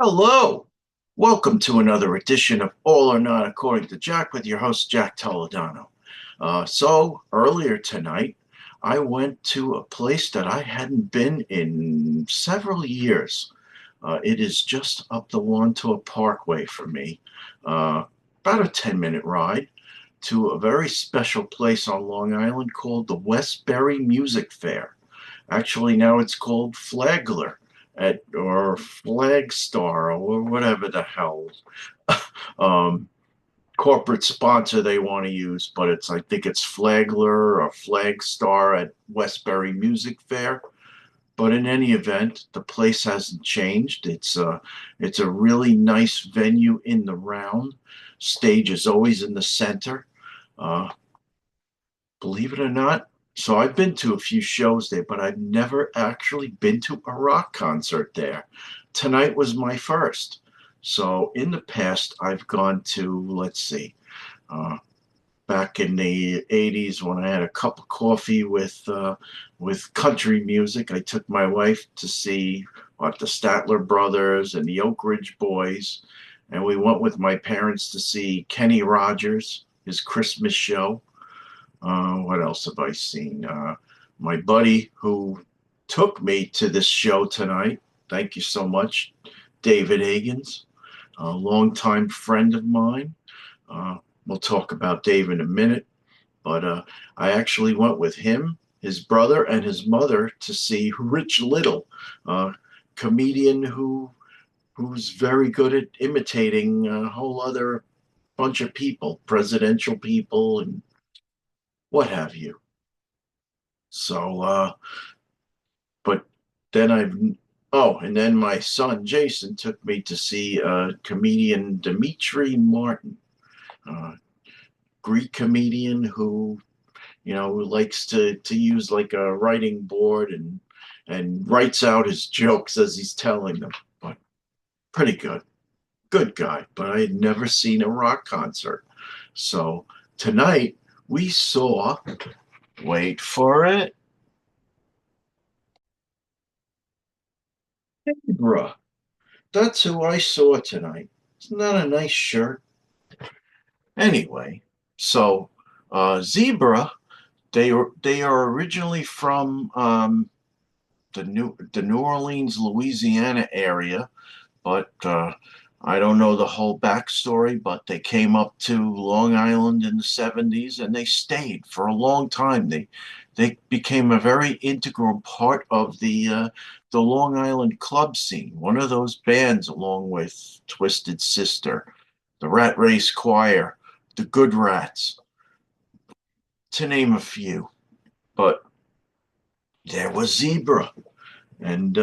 Hello. Welcome to another edition of All or Not According to Jack with your host, Jack Toledano. So earlier tonight, I went to a place that I hadn't been in several years. It is just up the Wantor Parkway for me, about a 10-minute ride to a very special place on Long Island called the Westbury Music Fair. Actually, now it's called Flagler or Flagstar or whatever the hell um, corporate sponsor they want to use, but I think it's Flagler or Flagstar at Westbury Music Fair. But in any event, the place hasn't changed. It's a really nice venue in the round. Stage is always in the center. Uh, Believe it or not. So I've been to a few shows there, but I've never actually been to a rock concert there. Tonight was my first. So in the past, I've gone to, let's see, uh, back in the 80s when I had a cup of coffee with country music. I took my wife to see the Statler Brothers and the Oak Ridge Boys, and we went with my parents to see Kenny Rogers, his Christmas show. What else have I seen? My buddy who took me to this show tonight. Thank you so much, David Higgins, a longtime friend of mine. Uh, we'll talk about Dave in a minute, but I actually went with him, his brother, and his mother to see Rich Little, a comedian who's very good at imitating a whole other bunch of people, presidential people, and what have you. So, but then and then my son Jason took me to see comedian Dimitri Martin, uh, Greek comedian who likes to use like a writing board and writes out his jokes as he's telling them. But pretty good guy. But I had never seen a rock concert, so tonight we saw. Wait for it. Bruh. That's who I saw tonight. Isn't that a nice shirt? Anyway, so Zebra, they are originally from the New Orleans, Louisiana area, but I don't know the whole backstory. But they came up to Long Island in the '70s and they stayed for a long time. They became a very integral part of the Long Island club scene. One of those bands, along with Twisted Sister, the Rat Race Choir, the Good Rats, to name a few. But there was Zebra, and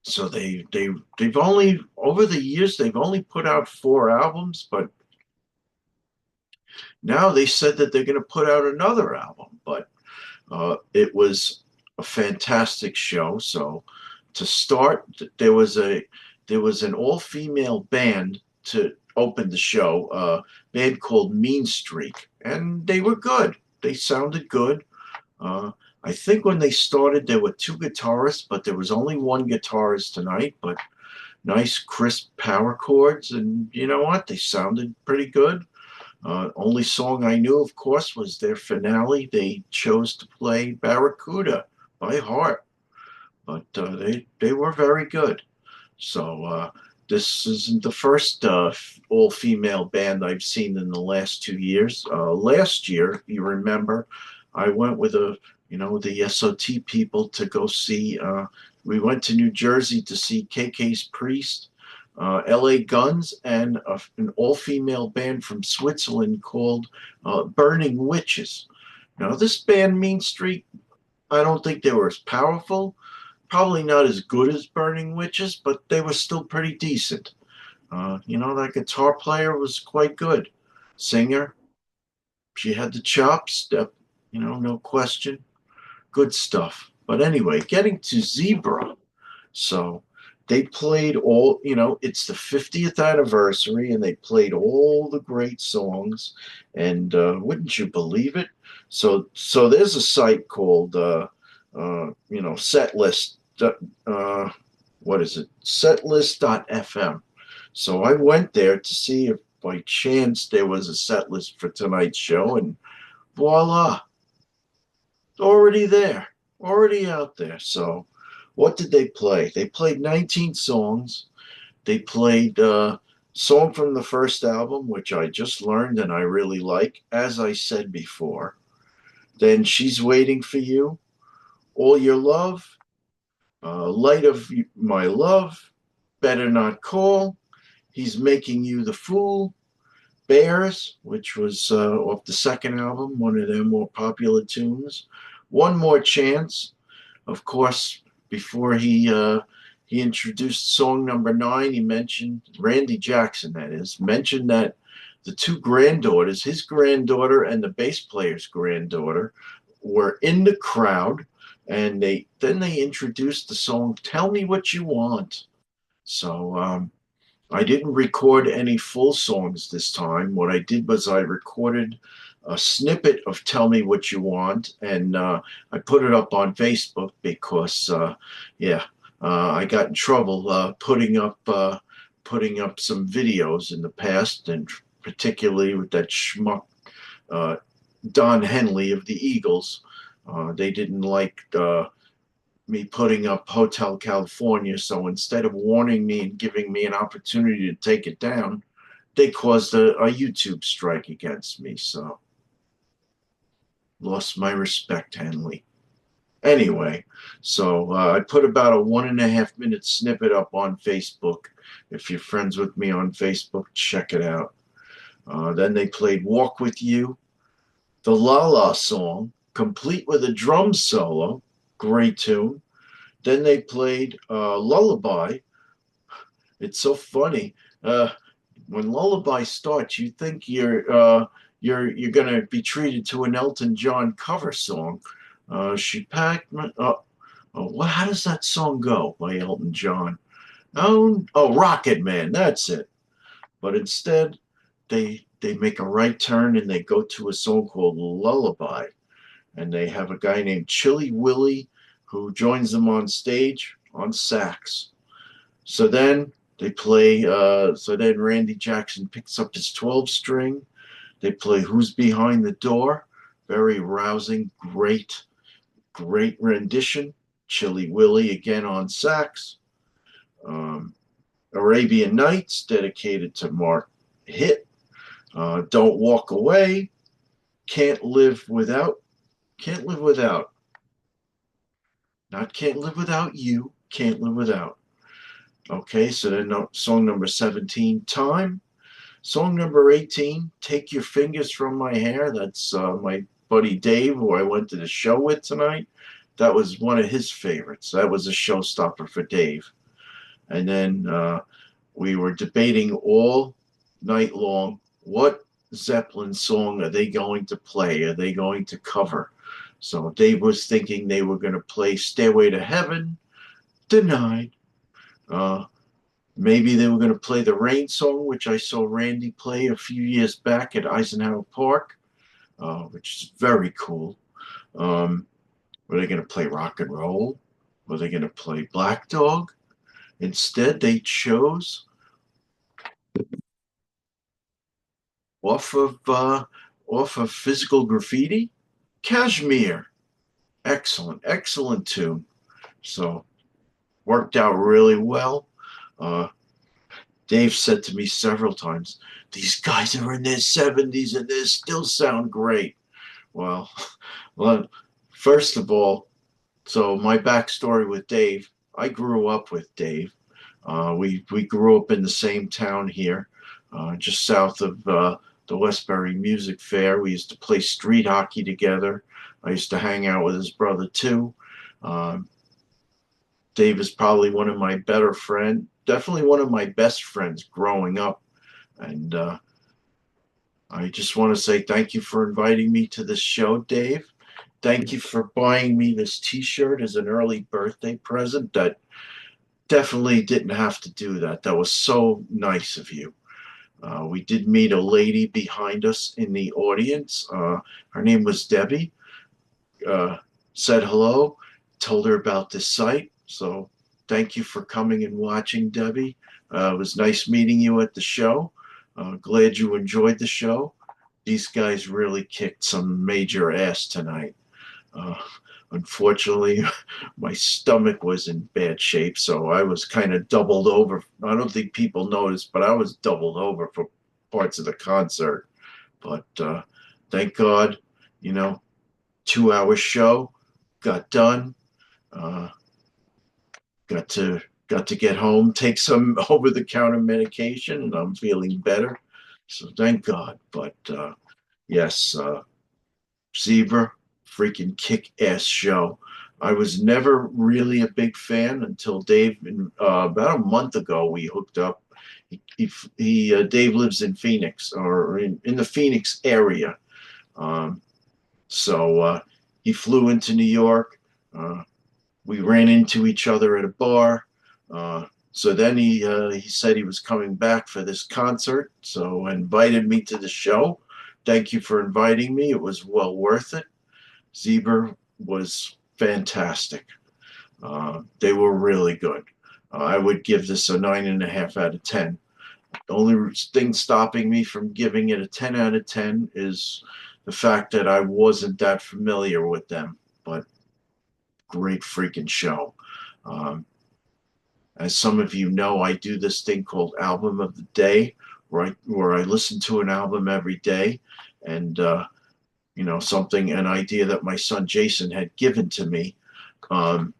so they've only over the years they've only put out 4 albums, but now they said that they're going to put out another album. But it was a fantastic show. So to start, there was an all-female band to open the show, a band called Mean Streak, and they were good. They sounded good. Uh, I think when they started, there were two guitarists, but there was only one guitarist tonight. But nice, crisp power chords, and you know what? They sounded pretty good. Only song I knew, of course, was their finale. They chose to play Barracuda by heart, but they were very good. So this isn't the first all-female band I've seen in the last 2 years. Last year, if you remember, I went with the SOT people to go see. We went to New Jersey to see KK's Priest, LA Guns, and an all-female band from Switzerland called Burning Witches. Now, this band, Mean Street, I don't think they were as powerful, probably not as good as Burning Witches, but they were still pretty decent. That guitar player was quite good. Singer, she had the chops, no question. Good stuff. But anyway, getting to Zebra. So they played it's the 50th anniversary and they played all the great songs. And wouldn't you believe it? So there's a site called Setlist. Uh, what is it, setlist.fm. So I went there to see if by chance there was a set list for tonight's show, and voila, already there, already out there. So what did they play? They played 19 songs. They played a song from the first album, which I just learned and I really like, as I said before. Then She's Waiting for You, All Your Love, Light of My Love, Better Not Call, He's Making You the Fool, Bears, which was off the second album, one of their more popular tunes, One More Chance. Of course, before he introduced song number 9, he mentioned Randy Jackson. That is mentioned that the two granddaughters, his granddaughter and the bass player's granddaughter, were in the crowd, and they introduced the song "Tell Me What You Want." So I didn't record any full songs this time. What I did was I recorded a snippet of Tell Me What You Want, and I put it up on Facebook because, yeah, I got in trouble putting up some videos in the past, and particularly with that schmuck uh, Don Henley of the Eagles. They didn't like me putting up Hotel California. So instead of warning me and giving me an opportunity to take it down, they caused a YouTube strike against me. So lost my respect, Henley. Anyway, so I put about a 1.5 minute snippet up on Facebook. If you're friends with me on Facebook, check it out. Then they played Walk With You, the La La song, complete with a drum solo. Great tune. Then they played Lullaby. It's so funny. Uh, when Lullaby starts, you think you're gonna be treated to an Elton John cover song. She packed my. Well, how does that song go by Elton John? Rocket Man. That's it. But instead, they make a right turn and they go to a song called Lullaby, and they have a guy named Chilly Willy who joins them on stage on sax. So then they play. So then Randy Jackson picks up his 12 string. They play "Who's Behind the Door," very rousing, great rendition. Chilly Willy again on sax. Um, Arabian Nights, dedicated to Mark Hitt. Don't Walk Away. Can't Live Without. Can't Live Without. Not Can't Live Without You. Can't Live Without. Okay, so then song number 17, Time. Song number 18, Take Your Fingers From My Hair. That's my buddy Dave, who I went to the show with tonight. That was one of his favorites. That was a showstopper for Dave. And then we were debating all night long, what Zeppelin song are they going to play? Are they going to cover? So Dave was thinking they were going to play Stairway to Heaven. Denied. Uh, Maybe they were going to play the Rain song, which I saw Randy play a few years back at Eisenhower Park, which is very cool. Were they going to play rock and roll? Were they going to play Black Dog? Instead, they chose off of uh, off of Physical Graffiti, Kashmir. Excellent tune. So worked out really well. Uh, Dave said to me several times, "These guys are in their 70s and they still sound great." Well, well, first of all, so my backstory with Dave, I grew up with Dave. We grew up in the same town here, just south of the Westbury Music Fair. We used to play street hockey together. I used to hang out with his brother too. Um, Dave is probably one of my better friends, definitely one of my best friends growing up. And I just want to say thank you for inviting me to this show, Dave. Thank you for buying me this T-shirt as an early birthday present. That definitely didn't have to do that. That was so nice of you. We did meet a lady behind us in the audience. Her name was Debbie. Uh, Said hello, told her about this site. So Thank you for coming and watching, Debbie. It was nice meeting you at the show. Glad you enjoyed the show. These guys really kicked some major ass tonight. Uh, Unfortunately, my stomach was in bad shape, so I was kind of doubled over. I don't think people noticed, but I was doubled over for parts of the concert. But thank God, you know, 2 hour show got done. Uh, got to got to get home, take some over the counter medication, and I'm feeling better. So thank God. But yes, Zebra, freaking kick ass show. I was never really a big fan until Dave, about a month ago, we hooked up. Dave lives in Phoenix or in the Phoenix area. Um, so he flew into New York. Uh, we ran into each other at a bar. So then he said he was coming back for this concert, so invited me to the show. Thank you for inviting me. It was well worth it. Zebra was fantastic. They were really good. I would give this a 9.5 out of 10. The only thing stopping me from giving it a 10 out of 10 is the fact that I wasn't that familiar with them. But great freaking show. Um, as some of you know, I do this thing called Album of the Day, where I listen to an album every day, and an idea that my son Jason had given to me. Um,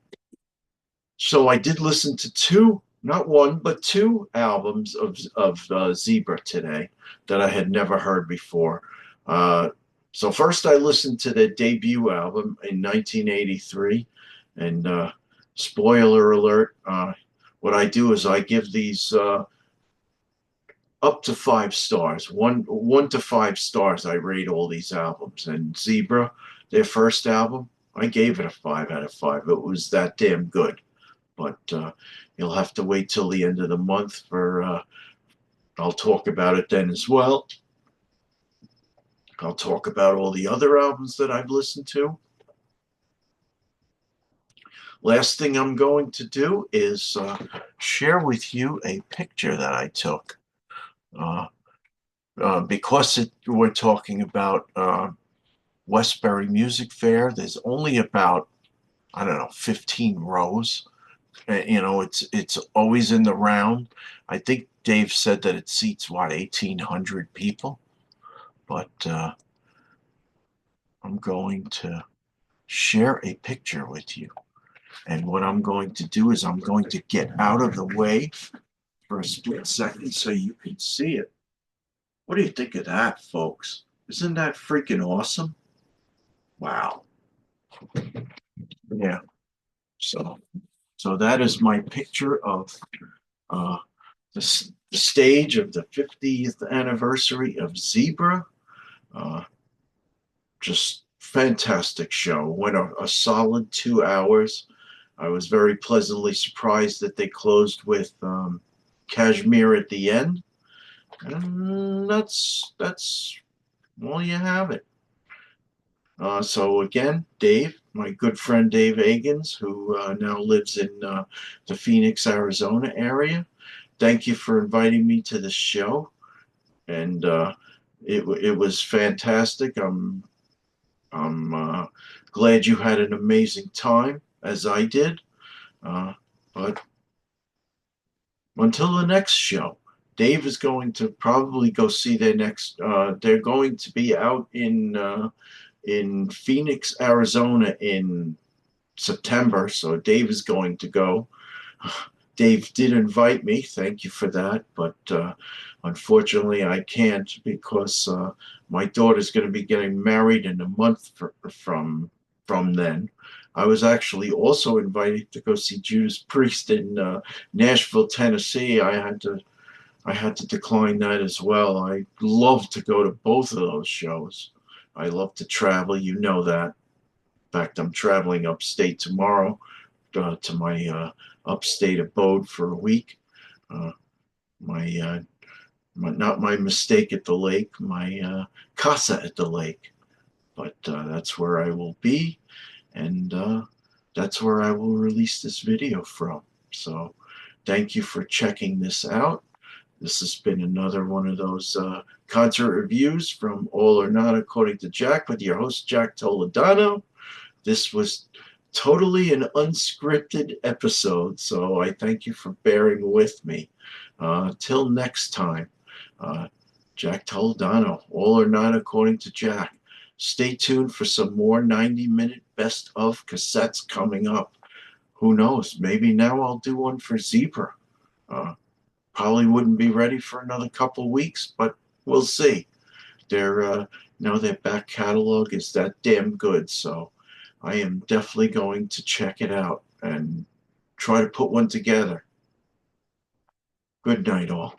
so I did listen to two, not one, but two albums of Zebra today that I had never heard before. Uh, so first, I listened to their debut album in 1983, and spoiler alert. What I do is I give these up to 5 stars. One to 5 stars. I rate all these albums. And Zebra, their first album, I gave it a 5 out of 5. It was that damn good. But you'll have to wait till the end of the month for. I'll talk about it then as well. I'll talk about all the other albums that I've listened to. Last thing I'm going to do is share with you a picture that I took. Uh, we're talking about Westbury Music Fair, there's only about, I don't know, 15 rows. It's always in the round. I think Dave said that it seats, what, 1,800 people? But I'm going to share a picture with you. And what I'm going to do is I'm going to get out of the way for a split second so you can see it. What do you think of that, folks? Isn't that freaking awesome? Wow. Yeah. So that is my picture of uh, the stage of the 50th anniversary of Zebra. Uh, just fantastic show. Went a solid 2 hours. I was very pleasantly surprised that they closed with Kashmir at the end. And that's well, you have it. So again, Dave, my good friend Dave Agans, who now lives in the Phoenix, Arizona area. Thank you for inviting me to the show, and it was fantastic. I'm glad you had an amazing time, as I did. But until the next show, Dave is going to probably go see their next. They're going to be out in Phoenix, Arizona in September. So Dave is going to go. Dave did invite me. Thank you for that. But unfortunately, I can't because my daughter's going to be getting married in a month from then. I was actually also invited to go see Judas Priest in Nashville, Tennessee. I had to decline that as well. I love to go to both of those shows. I love to travel. You know that. In fact, I'm traveling upstate tomorrow to my upstate abode for a week. Uh, not my mistake at the lake, my casa at the lake. But that's where I will be, and that's where I will release this video from. So thank you for checking this out. This has been another one of those concert reviews from All or Not According to Jack with your host, Jack Toledano. This was totally an unscripted episode, so I thank you for bearing with me. Till next time, uh, Jack Toledano, All or Not According to Jack. Stay tuned for some more 90-minute best of cassettes coming up. Who knows? Maybe now I'll do one for Zebra. Uh, Probably wouldn't be ready for another couple weeks, but we'll see. Their back catalog is that damn good, so I am definitely going to check it out and try to put one together. Good night, all.